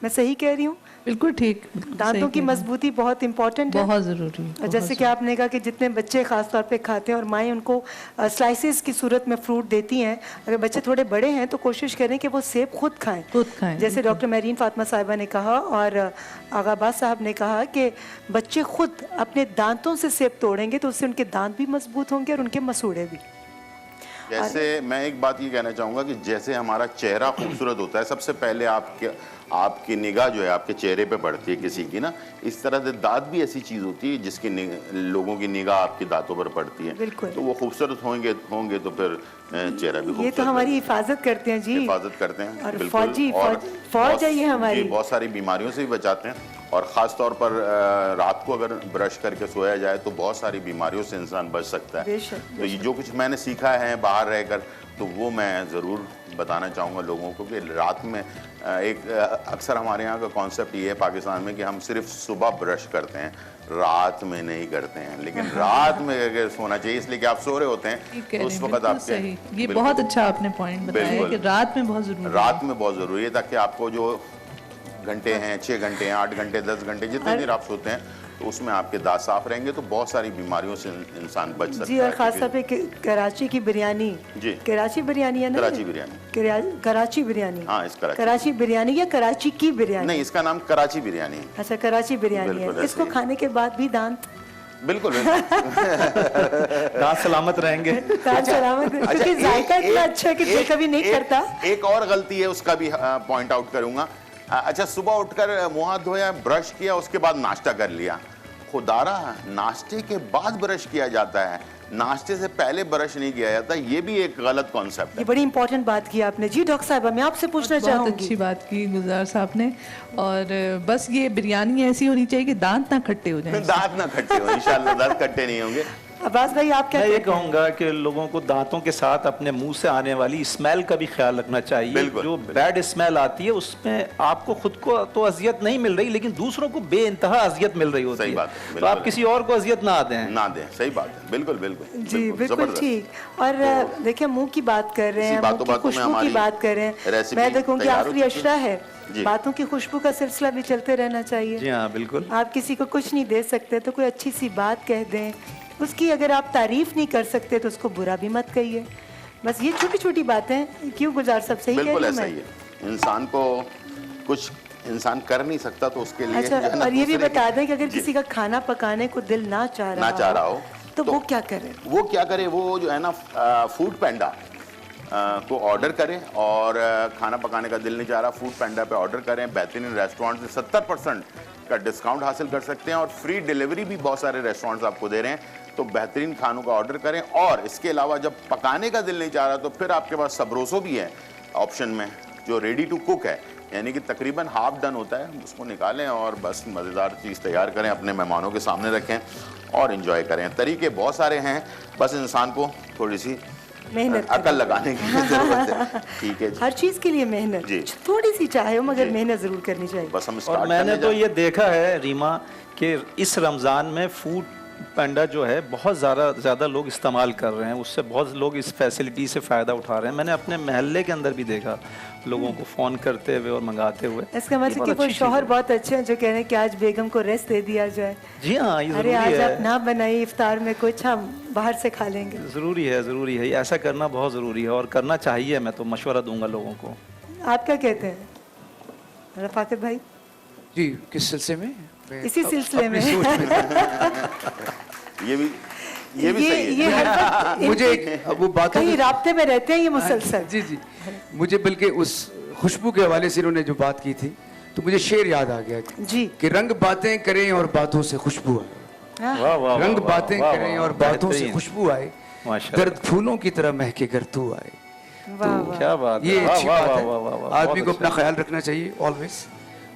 मैं सही कह रही हूँ? बिल्कुल ठीक, बिल्कुल दांतों सही की कह रही मजबूती बहुत इंपॉर्टेंट हैं। है। बहुत ज़रूरी है, और जैसे कि आपने कहा कि जितने बच्चे खास तौर पे खाते हैं और माएँ उनको स्लाइसेस की सूरत में फ्रूट देती हैं, अगर बच्चे थोड़े बड़े हैं तो कोशिश करें कि वो सेब खुद खाएं। खुद खाएं, जैसे डॉक्टर मैरीन फातिमा साहिबा ने कहा और आगा अब्बास साहब ने कहा कि बच्चे खुद अपने दांतों से सेब तोड़ेंगे तो उससे उनके दांत भी मजबूत होंगे और उनके मसूड़े भी। जैसे मैं एक बात ये कहना चाहूँगा कि जैसे हमारा चेहरा खूबसूरत होता है, सबसे पहले आपकी निगाह जो है आपके चेहरे पे पड़ती है किसी की ना, इस तरह से दांत भी ऐसी चीज़ होती है जिसकी लोगों की निगाह आपकी दांतों पर पड़ती है। बिल्कुल। तो वो खूबसूरत होंगे तो फिर चेहरा भी ये खूबसूरत तो हमारी लगेगा। हिफाजत करते हैं जी। हिफाजत करते हैं और बिल्कुल। फौज है ये हमारी। जी, बहुत सारी बीमारियों से भी बचाते हैं, और ख़ास तौर पर रात को अगर ब्रश करके सोया जाए तो बहुत सारी बीमारियों से इंसान बच सकता है। बेशक, तो ये जो कुछ मैंने सीखा है बाहर रहकर, तो वो मैं ज़रूर बताना चाहूँगा लोगों को कि रात में अक्सर हमारे यहाँ का कॉन्सेप्ट ये है पाकिस्तान में कि हम सिर्फ सुबह ब्रश करते हैं, रात में नहीं करते हैं। लेकिन रात में अगर सोना चाहिए, इसलिए कि आप सो रहे होते ठीक हैं कह तो रही उस हैं, वक्त बिल्कुल आपके सही। ये बिल्कुल। बहुत अच्छा आपने पॉइंट बताया है बिल्कुल। कि रात में बहुत ज़रूरी है। रात में बहुत ज़रूरी है, ताकि आपको जो घंटे हैं, 6 घंटे हैं, 8 घंटे, 10 घंटे, जितने देर आप सोते हैं, तो उसमें आपके दांत साफ रहेंगे तो बहुत सारी बीमारियों से इंसान बच सकता जी। है। और खास तौर पे कराची की बिरयानी, जी। कराची बिरयानी है ना? कराची बिरयानी। कराची बिरयानी। हाँ, इस कराची बिरयानी या कराची की बिरयानी? नहीं, इसका नाम कराची बिरयानी है। अच्छा, कराची बिरयानी बिल्कुल है। ऐसे इसको ही। खाने के बाद भी दांत बिल्कुल बिल्कुल। दांत सलामत रहेंगे। दांत सलामत है, क्योंकि जायका इतना अच्छा है कि दिल कभी नहीं करता। एक और गलती है, उसका भी पॉइंट आउट करूंगा। अच्छा, सुबह उठकर मुंह हाथ धोया, ब्रश किया, उसके बाद नाश्ता कर लिया। खुदारा, नाश्ते के बाद ब्रश किया जाता है, नाश्ते से पहले ब्रश नहीं किया जाता। ये भी एक गलत कॉन्सेप्ट ये है। बड़ी इंपॉर्टेंट बात की आपने। जी डॉक्टर साहब, मैं आपसे पूछना बहुत चाहूंगी। अच्छी बात की गुलजार साहब ने। और बस ये बिरयानी ऐसी होनी चाहिए कि दांत ना खट्टे हो जाएं। दांत ना खट्टे हो, इंशाल्लाह दांत खट्टे नहीं होंगे। अब्बास भाई, आप क्या मैं ये कहते हैं? कहूँगा कि लोगों को दांतों के साथ अपने मुंह से आने वाली स्मेल का भी ख्याल रखना चाहिए। बिल्कुल। जो बैड स्मेल आती है उसमें आपको खुद को तो अजियत नहीं मिल रही, लेकिन दूसरों को बेइंतहा अजियत मिल रही होती सही है। बात है, तो बिल्कुल। आप किसी और को अजियत ना दें। ना दें, सही बात है, बिल्कुल बिल्कुल जी बिल्कुल जबरदस्त। ठीक। और देखिए, मुंह की बात कर रहे इसी हैं, बातों मुंह की बातों में खुशबू की हमारी बात कर रहे हैं। रेसिपी मैं देखूंगी तैयार हो आखिरी चुकी है। अशरा है, जी। बातों की खुशबू का सिलसिला भी चलते रहना चाहिए। जी हाँ, बिल्कुल। आप किसी को कुछ नहीं दे सकते तो कोई अच्छी सी बात कह दें, उसकी अगर आप तारीफ नहीं कर सकते तो उसको बुरा भी मत कहिए। बस ये छोटी छोटी बातें। क्यों गुलजार साहब, सही कह बिल्कुल रही हूं ऐसा मैं? ही है। इंसान को कुछ इंसान कर नहीं सकता तो उसके लिए अच्छा, जो है ना, और ये भी दूसरे बता की- दें कि अगर जी। किसी का खाना पकाने को दिल ना चाह रहा हो तो वो क्या करे? वो क्या करे, वो जो है ना फूड पैंडा को ऑर्डर करें, और खाना पकाने का दिल नहीं चाह रहा, फूड पैंडा पे ऑर्डर करें। बेहतरीन रेस्टोरेंट से 70% का डिस्काउंट हासिल कर सकते हैं, और फ्री डिलीवरी भी बहुत सारे रेस्टोरेंट्स आपको दे रहे हैं। तो बेहतरीन खानों का ऑर्डर करें। और इसके अलावा जब पकाने का दिल नहीं चाह रहा तो फिर आपके पास सबरोसो भी है ऑप्शन में, जो रेडी टू कुक है, यानी कि तकरीबन हाफ डन होता है। उसको निकालें और बस मज़ेदार चीज़ तैयार करें, अपने मेहमानों के सामने रखें और इन्जॉय करें। तरीके बहुत सारे हैं, बस इंसान को थोड़ी सी मेहनत अकल लगाने की जरूरत है। ठीक है जी। हर चीज के लिए मेहनत जी। थोड़ी सी चाहे हो, मगर जी। मेहनत जरूर करनी चाहिए। बस हम और स्टार्ट मैंने करने तो जा- ये देखा है रीमा कि इस रमज़ान में फूड पैंडा जो है बहुत ज़्यादा लोग इस्तेमाल कर रहे हैं, उससे बहुत लोग इस फैसिलिटी से फ़ायदा उठा रहे हैं। मैंने अपने महल्ले के अंदर भी देखा लोगों को फ़ोन करते हुए और मंगाते हुए। इसका ये मतलब बहुत कि वो अच्छी चीज़ शौहर है। बहुत अच्छे हैं जो कह रहे हैं कि आज बेगम को रेस्ट दे दिया जाए। जी हाँ, ये अरे ज़रूरी आज है। आप ना बनाइए इफ्तार में कुछ, हम बाहर से खा लेंगे। ज़रूरी है ये ऐसा करना बहुत ज़रूरी है और करना चाहिए। मैं तो मशवरा दूंगा लोगों को। आप क्या कहते हैं रफाकत भाई? जी, किस सिलसिले में? मैं इसी सिलसिले अपनी में। सोच में ये भी सही है। ये हर वक्त मुझे इनकी- एक वो बातों कहीं की- राब्ते में रहते हैं ये मुसलसल। जी जी, मुझे बल्कि उस खुशबू के हवाले से इन्होंने जो बात की थी तो मुझे शेर याद आ गया जी। कि रंग बातें करें और बातों से खुशबू आए। हाँ। वाह वाह रंग वाह, बातें वाह, करें वाह, और बातों से बेहतरीन। खुशबू आए, माशाल्लाह। दर्द फूलों की तरह महके कर तू आए। वाह वाह। क्या बात ये है, वाह, अच्छी वाह, बात वाह, है। वाह, वाह, वाह, आदमी बहुत को अपना अच्छा। ख्याल रखना चाहिए ऑलवेज,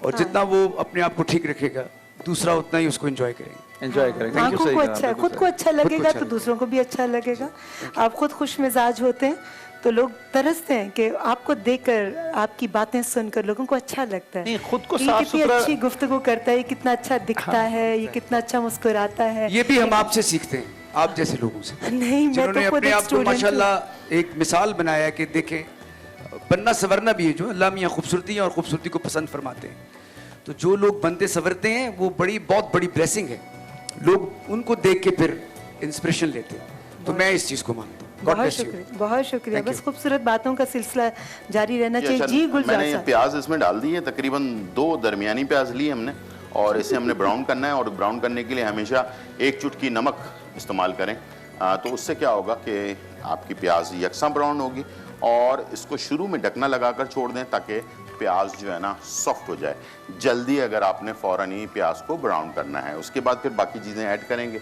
और जितना वो अपने आप को ठीक रखेगा दूसरा उतना ही उसको एंजॉय करेंगे। एंजॉय करें। Thank you. आंखों सही को कहा, अच्छा, बिल्कुल खुद को सही। अच्छा लगेगा अच्छा तो दूसरों को भी अच्छा लगेगा। आप खुद खुश मिजाज होते हैं तो लोग तरसते हैं कि आपको देखकर, आपकी बातें सुनकर लोगों को अच्छा लगता है। नहीं, खुद को कि ये साफ कितनी सुथरा- अच्छी गुफ्तगू करता है, ये कितना अच्छा दिखता है, ये कितना अच्छा मुस्कुराता है। ये भी हम आपसे सीखते हैं, आप जैसे लोगों से, नहीं, मैं जिन्होंने तो खुद अपने एक आप को स्टूडेंट हूँ। माशाल्लाह एक मिसाल बनाया कि देखें, बनना सवरना भी है जो अल्लाह मियाँ खूबसूरती है और खूबसूरती को पसंद फरमाते हैं। तो जो लोग बनते सवरते हैं वो बहुत बड़ी ब्लेसिंग है। लोग उनको देख के फिर इंस्पिरेशन लेते हैं। तो मैं इस चीज़ को मानता हूँ। God बहुत bless you. शुक्रिया, बहुत शुक्रिया। Thank बस you. खूबसूरत बातों का सिलसिला जारी रहना जी, चाहिए। अच्छा, जी गुलजार मैंने ये साहब। प्याज इसमें डाल दी है, तकरीबन 2 दरमियानी प्याज लिए हमने और इसे हमने ब्राउन करना है। और ब्राउन करने के लिए हमेशा 1 चुटकी नमक इस्तेमाल करें। तो उससे क्या होगा कि आपकी प्याज यकसा ब्राउन होगी। और इसको शुरू में ढकना लगाकर छोड़ दें ताकि प्याज जो है ना सॉफ्ट हो जाए। जल्दी अगर आपने फ़ौरन ही प्याज को ब्राउन करना है, उसके बाद फिर बाकी चीज़ें ऐड करेंगे।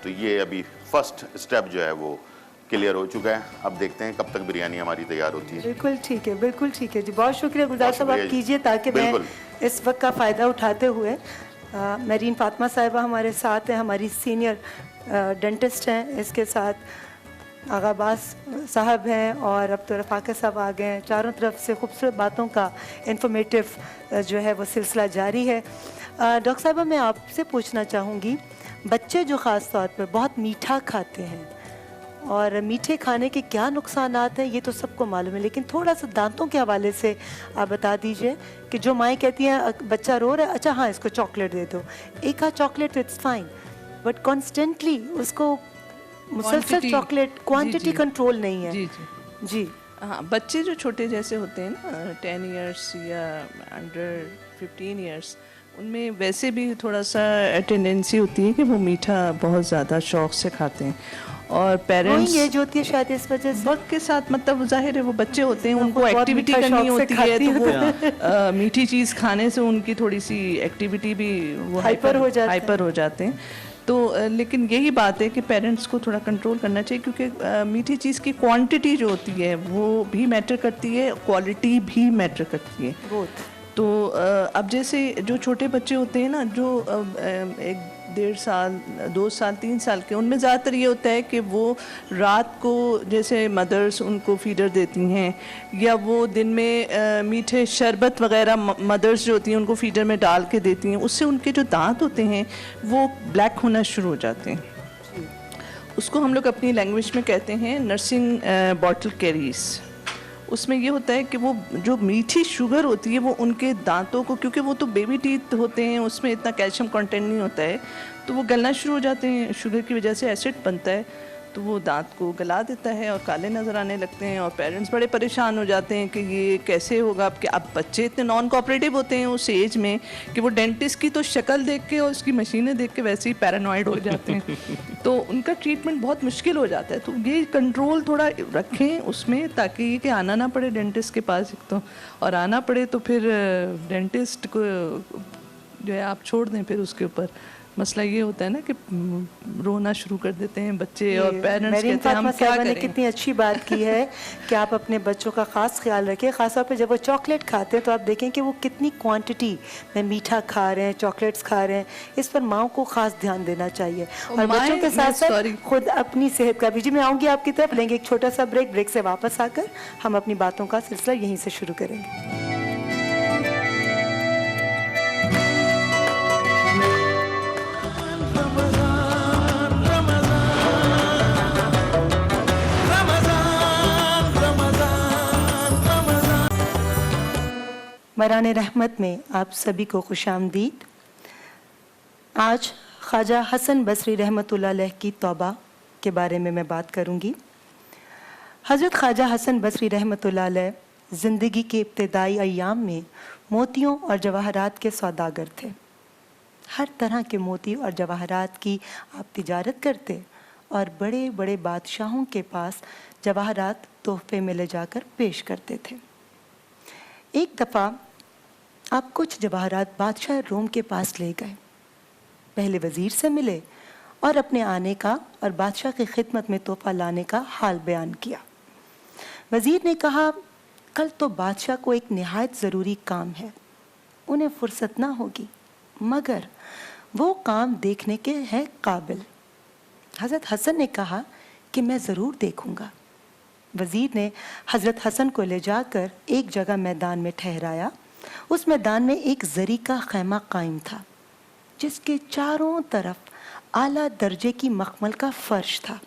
तो ये अभी फर्स्ट स्टेप जो है वो क्लियर हो चुका है। अब देखते हैं कब तक बिरयानी हमारी तैयार होती है। बिल्कुल ठीक है, बिल्कुल ठीक है जी। बहुत शुक्रिया गुलजार बहुत साहब, आप शुक्रिया जी। कीजिए ताकि मैं बिल्कुल। इस वक्त का फ़ायदा उठाते हुए नरीन फातिमा साहिबा हमारे साथ हैं, हमारी सीनियर डेंटिस्ट हैं। इसके साथ आगा अब्बास साहब हैं और अब तो रफ़ाक़त साहब आ गए हैं। चारों तरफ से खूबसूरत बातों का इंफॉर्मेटिव जो है वो सिलसिला जारी है। डॉक्टर साहबा, मैं आपसे पूछना चाहूँगी, बच्चे जो ख़ास तौर पर बहुत मीठा खाते हैं और मीठे खाने के क्या नुकसानात हैं ये तो सबको मालूम है, लेकिन थोड़ा सा दांतों के हवाले से आप बता दीजिए कि जो माएँ कहती हैं बच्चा रो रहा है, अच्छा हाँ इसको चॉकलेट दे दो, एक आध चॉकलेट तो इट्स फाइन, बट कॉन्स्टेंटली उसको मुसलसल Quantity- चॉकलेट, जी, क्वांटिटी जी। कंट्रोल नहीं है। जी जी जी हाँ, बच्चे जो छोटे जैसे होते हैं ना 10 इयर्स या अंडर 15 इयर्स, उनमें वैसे भी थोड़ा सा टेंडेंसी होती है कि वो मीठा बहुत ज़्यादा शौक से खाते हैं। और पेरेंट्स ग्रोइंग एज होती है शायद इस वजह से। वक्त के साथ, मतलब जाहिर है वो बच्चे होते हैं, उनको बहुत एक्टिविटी मीठा करनी शौक से होती है, खाती तो वो हैं। मीठी चीज़ खाने से उनकी थोड़ी सी एक्टिविटी भी वो हाइपर हो जाते हैं। हाइपर हो जाते हैं। तो लेकिन यही बात है कि पेरेंट्स को थोड़ा कंट्रोल करना चाहिए, क्योंकि मीठी चीज़ की क्वांटिटी जो होती है वो भी मैटर करती है, क्वालिटी भी मैटर करती है। बहुत तो अब जैसे जो छोटे बच्चे होते हैं ना, जो 1.5 साल 2 साल 3 साल के, उनमें ज़्यादातर ये होता है कि वो रात को जैसे मदर्स उनको फीडर देती हैं, या वो दिन में मीठे शरबत वगैरह मदर्स जो होती हैं उनको फीडर में डाल के देती हैं, उससे उनके जो दांत होते हैं वो ब्लैक होना शुरू हो जाते हैं। उसको हम लोग अपनी लैंग्वेज में कहते हैं नर्सिंग बॉटल कैरीज। उसमें ये होता है कि वो जो मीठी शुगर होती है वो उनके दांतों को, क्योंकि वो तो बेबी टीथ होते हैं, उसमें इतना कैल्शियम कंटेंट नहीं होता है, तो वो गलना शुरू हो जाते हैं। शुगर की वजह से एसिड बनता है, तो वो दांत को गला देता है और काले नज़र आने लगते हैं। और पेरेंट्स बड़े परेशान हो जाते हैं कि ये कैसे होगा। अब बच्चे इतने नॉन कोऑपरेटिव होते हैं उस एज में कि वो डेंटिस्ट की तो शक्ल देख के और उसकी मशीनें देख के वैसे ही पैरानॉइड हो जाते हैं, तो उनका ट्रीटमेंट बहुत मुश्किल हो जाता है। तो ये कंट्रोल थोड़ा रखें उसमें, ताकि ये कि आना ना पड़े डेंटिस्ट के पास एक तो, और आना पड़े तो फिर डेंटिस्ट को जो है आप छोड़ दें, फिर उसके ऊपर मसला ये होता है ना कि रोना शुरू कर देते हैं बच्चे और पेरेंट्स नरीन कहते हैं हम फातिमा क्या साहिबा ने करें। कितनी अच्छी बात की है कि आप अपने बच्चों का ख़ास ख्याल रखें। ख़ासतौर पे जब वो चॉकलेट खाते हैं तो आप देखें कि वो कितनी क्वांटिटी में मीठा खा रहे हैं, चॉकलेट्स खा रहे हैं। इस पर माओ को ख़ास ध्यान देना चाहिए और माएँ- बच्चों के मैं साथ sorry। साथ खुद अपनी सेहत का भी। जी मैं आऊँगी आपकी तरफ, लेंगे एक छोटा सा ब्रेक। ब्रेक से वापस आकर हम अपनी बातों का सिलसिला यहीं से शुरू करेंगे। मरान रहमत में आप सभी को खुशामदीद। आज ख्वाजा हसन बसरी रहमतुल्लाह अलैह की तौबा के बारे में मैं बात करूंगी। हज़रत ख्वाजा हसन बसरी रहमतुल्लाह अलैह ज़िंदगी के इब्तिदाई अय्याम में मोतियों और जवाहरात के सौदागर थे। हर तरह के मोती और जवाहरात की आप तिजारत करते और बड़े बड़े बादशाहों के पास जवाहरात तोहफे में ले जाकर पेश करते थे। एक दफ़ा आप कुछ जवाहरात बादशाह रोम के पास ले गए। पहले वज़ीर से मिले और अपने आने का और बादशाह की खिदमत में तोहफा लाने का हाल बयान किया। वज़ीर ने कहा, कल तो बादशाह को एक निहायत ज़रूरी काम है, उन्हें फुर्सत ना होगी, मगर वो काम देखने के हैं काबिल। हज़रत हसन ने कहा कि मैं ज़रूर देखूंगा। वज़ीर ने हज़रत हसन को ले जाकर एक जगह मैदान में ठहराया। उस मैदान में एक ज़री का खैमा कायम था, जिसके चारों तरफ आला दर्जे की मखमल का फर्श था।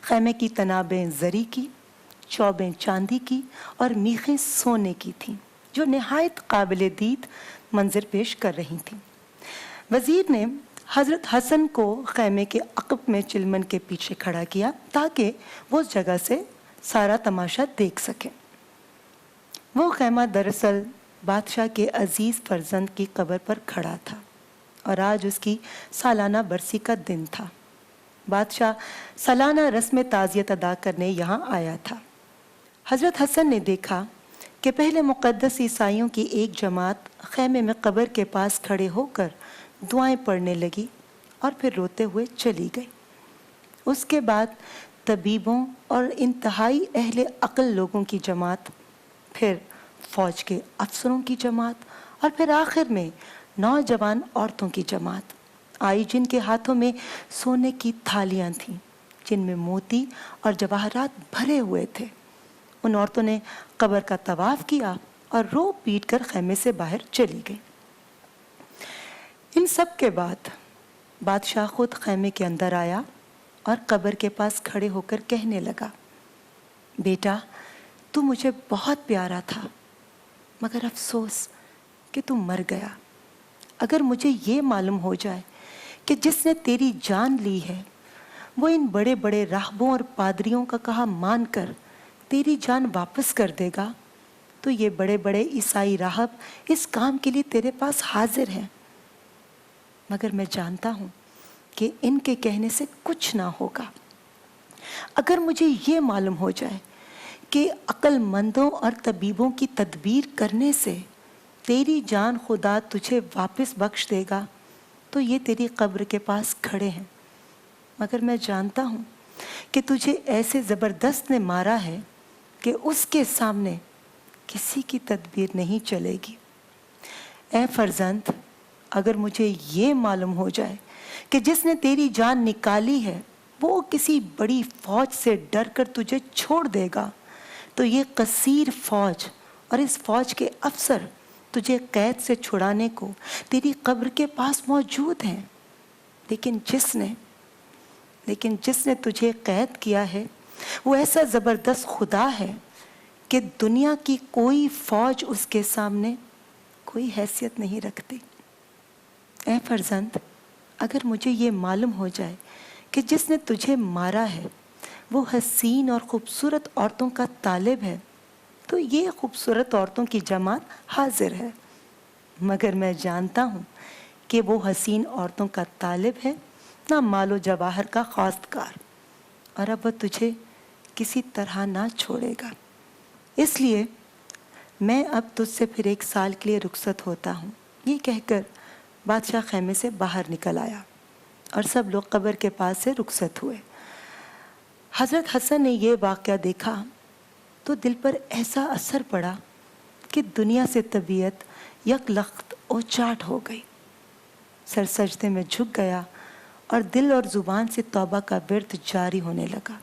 खैमे की तनाबें ज़री की, चौबें चांदी की और मीखें सोने की थीं, जो नहायत काबिल दीद मंजर पेश कर रही थीं। वज़ीर ने हज़रत हसन को खैमे के अक़ब में चिलमन के पीछे खड़ा किया ताकि वो उस जगह से सारा तमाशा देख सकें। वो खैमा दरअसल बादशाह के अजीज़ फर्जंद की कब्र पर खड़ा था और आज उसकी सालाना बरसी का दिन था। बादशाह सालाना रस्म ताज़ियत अदा करने यहाँ आया था। हज़रत हसन ने देखा कि पहले मुक़द्दस ईसाइयों की एक जमात खैमे में कब्र के पास खड़े होकर दुआएं पढ़ने लगी और फिर रोते हुए चली गई। उसके बाद तबीबों और इंतहाई अहले अक़ल लोगों की जमात, फिर फ़ौज के अफसरों की जमात और फिर आखिर में नौजवान औरतों की जमात आई, जिनके हाथों में सोने की थालियां थीं जिनमें मोती और जवाहरात भरे हुए थे। उन औरतों ने कब्र का तवाफ़ किया और रो पीट कर खैमे से बाहर चली गई। इन सब के बाद बादशाह खुद खैमे के अंदर आया और कब्र के पास खड़े होकर कहने लगा, बेटा, तू मुझे बहुत प्यारा था, मगर अफसोस कि तू मर गया। अगर मुझे ये मालूम हो जाए कि जिसने तेरी जान ली है वो इन बड़े बड़े राहबों और पादरियों का कहा मानकर तेरी जान वापस कर देगा, तो ये बड़े बड़े ईसाई राहब इस काम के लिए तेरे पास हाजिर हैं। मगर मैं जानता हूँ कि इनके कहने से कुछ ना होगा। अगर मुझे ये मालूम हो जाए कि अक्लमंदों और तबीबों की तदबीर करने से तेरी जान खुदा तुझे वापस बख्श देगा, तो ये तेरी कब्र के पास खड़े हैं। मगर मैं जानता हूँ कि तुझे ऐसे ज़बरदस्त ने मारा है कि उसके सामने किसी की तदबीर नहीं चलेगी। ऐ फर्जंद, अगर मुझे ये मालूम हो जाए कि जिसने तेरी जान निकाली है वो किसी बड़ी फौज से डर कर तुझे छोड़ देगा, तो ये कसीर फौज और इस फौज के अफसर तुझे कैद से छुड़ाने को तेरी कब्र के पास मौजूद हैं। लेकिन जिसने तुझे कैद किया है वो ऐसा ज़बरदस्त खुदा है कि दुनिया की कोई फौज उसके सामने कोई हैसियत नहीं रखती। ऐ फर्जंद, अगर मुझे ये मालूम हो जाए कि जिसने तुझे मारा है वो हसीन और ख़ूबसूरत औरतों का तालिब है, तो ये खूबसूरत औरतों की जमात हाजिर है। मगर मैं जानता हूँ कि वो हसीन औरतों का तालिब है ना मालो जवाहर का ख्वास्तकार, और अब वह तुझे किसी तरह ना छोड़ेगा। इसलिए मैं अब तुझसे फिर 1 साल के लिए रुखसत होता हूँ। ये कहकर बादशाह खैमे से बाहर निकल आया और सब लोग कब्र के पास से रुखसत हुए। हज़रत हसन ने ये वाक़या देखा तो दिल पर ऐसा असर पड़ा कि दुनिया से तबीयत यकलख्त ओचाट हो गई। सर सजदे में झुक गया और दिल और ज़ुबान से तौबा का विर्द जारी होने लगा।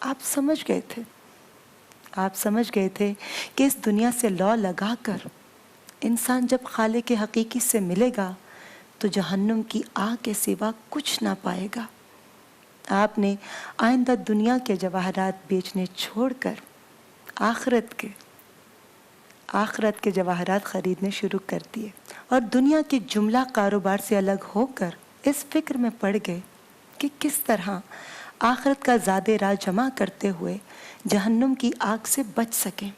आप समझ गए थे कि इस दुनिया से लौ लगाकर इंसान जब खालिक हकीकी से मिलेगा तो जहन्नुम की आग के सिवा कुछ ना पाएगा। आपने आइंदा दुनिया के जवाहरात बेचने छोड़कर आखिरत के जवाहरात ख़रीदने शुरू कर दिए और दुनिया के जुमला कारोबार से अलग होकर इस फिक्र में पड़ गए कि किस तरह आखिरत का ज़ादे राह जमा करते हुए जहन्नुम की आग से बच सकें।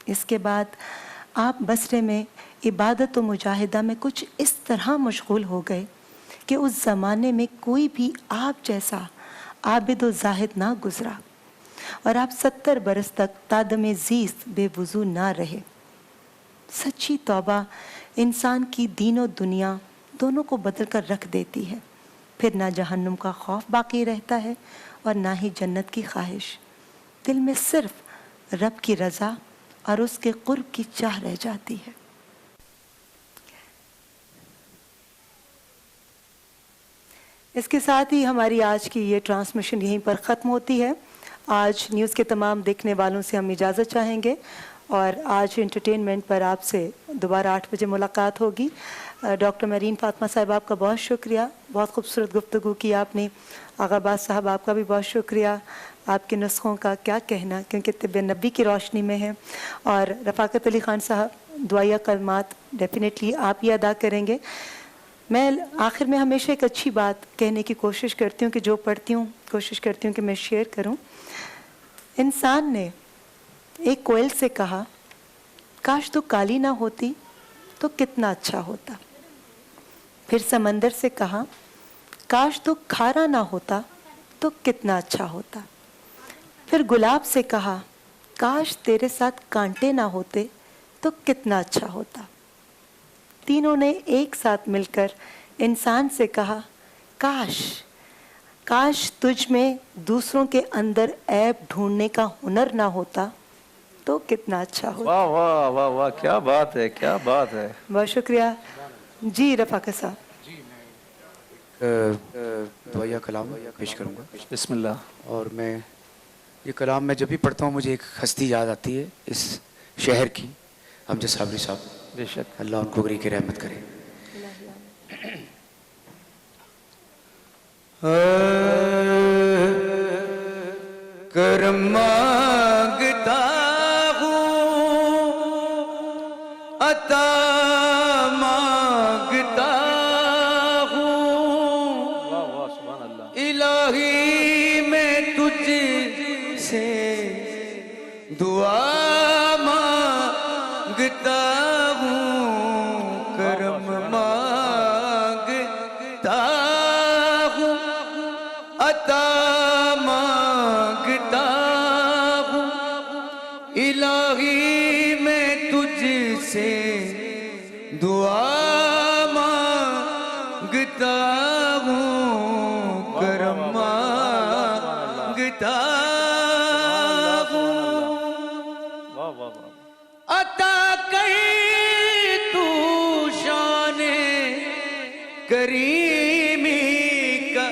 इसके बाद आप बसरे में इबादत व मुजाहिदा में कुछ इस तरह मशगूल हो गए कि उस ज़माने में कोई भी आप जैसा आबिद व जाहिद ना गुज़रा और आप 70 बरस तक तादम ज़ीस्त बेवुज़ू ना रहे। सच्ची तौबा इंसान की दीन और दुनिया दोनों को बदल कर रख देती है। फिर ना जहन्नुम का खौफ बाकी रहता है और ना ही जन्नत की ख्वाहिश। दिल में सिर्फ रब की रज़ा और उसके कुर्ब की चाह रह जाती है। इसके साथ ही हमारी आज की ये ट्रांसमिशन यहीं पर ख़त्म होती है। आज न्यूज़ के तमाम देखने वालों से हम इजाज़त चाहेंगे और आज एंटरटेनमेंट पर आपसे दोबारा 8 बजे मुलाकात होगी। डॉक्टर मरीन फातिमा साहब आपका बहुत शुक्रिया, बहुत खूबसूरत गुफ्तगू की आपने। आगाबाज साहब आपका भी बहुत शुक्रिया, आपके नुस्खों का क्या कहना, क्योंकि तिब्ब नबी की रोशनी में है। और रफ़ाकत अली ख़ान साहब दुआया कलमात डेफिनेटली आप ही अदा करेंगे। मैं आखिर में हमेशा एक अच्छी बात कहने की कोशिश करती हूँ कि जो पढ़ती हूँ कोशिश करती हूँ कि मैं शेयर करूँ। इंसान ने एक कोयल से कहा, काश तो काली ना होती तो कितना अच्छा होता। फिर समंदर से कहा, काश तो खारा ना होता तो कितना अच्छा होता। फिर गुलाब से कहा, काश तेरे साथ कांटे ना होते तो कितना अच्छा होता। तीनों ने एक साथ मिलकर इंसान से कहा, काश काश तुझ में दूसरों के अंदर ऐब ढूंढने का हुनर ना होता तो कितना अच्छा होता। वाह वाह वाह वाह, क्या बात है, क्या बात है। बहुत शुक्रिया जी। रफ़ाकत साहब दुआया कलाम पेश करूँगा। बिस्मिल्लाह। और मैं ये कलाम मैं जब भी पढ़ता हूँ मुझे एक हस्ती याद आती है इस शहर की, अमजद साबरी साहब, बेशक अल्लाह उनको गरी की रहमत करे। करम मांगता हूँ, अता मांगता हूँ, वाह वाह, सुभान अल्लाह। इलाही मैं तुझसे दुआ मांगता हूँ, करम मांगता हूँ, अता मांगता हूँ, इलाही मैं तुझसे दुआ मांगता हूँ, करम मांगता हूँ, वाह वाह वाह। अता कर तू शाने करीमी का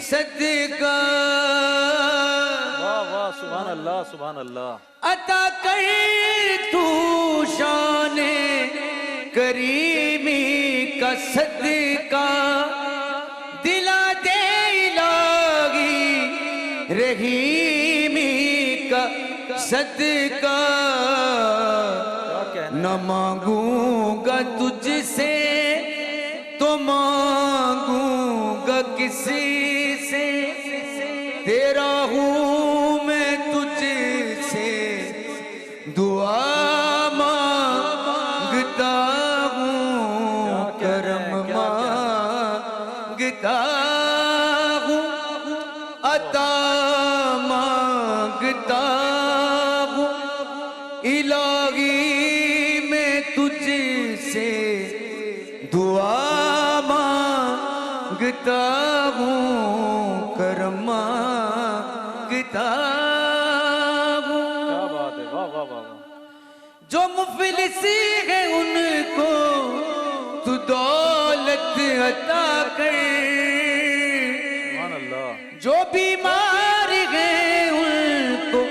सदका, वाह वाह, सुभान अल्लाह, सुभान अल्लाह। अता कर तू शाने करीमी का सदका, दिला दे इलाही रहीमी का सदका, न मांगूंगा तुझसे तो मांगूंगा किसी से, तेरा हूँ मैं तुझसे दुआ मांगता हूँ, करम मांगता हूँ, अता मांगता हूँ, इलाही मैं तुझसे दुआ मांगता हूँ, करम मांगता हूँ। क्या बात है, वाह वाह वाह वाह। जो मुफलिस है उनको तू दौलत अता कर, सुभान अल्लाह। जो बीमार है उनको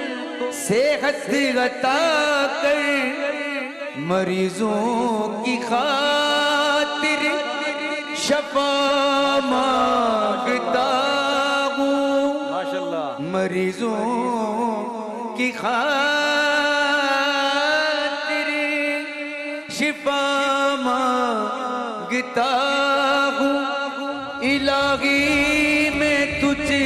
सेहत अता कर, मरीजों की खातिर शफा मांगता हूँ, माशाल्लाह। मरीजों की खातिर शिफा मांगता हूँ, इलाही मैं तुझसे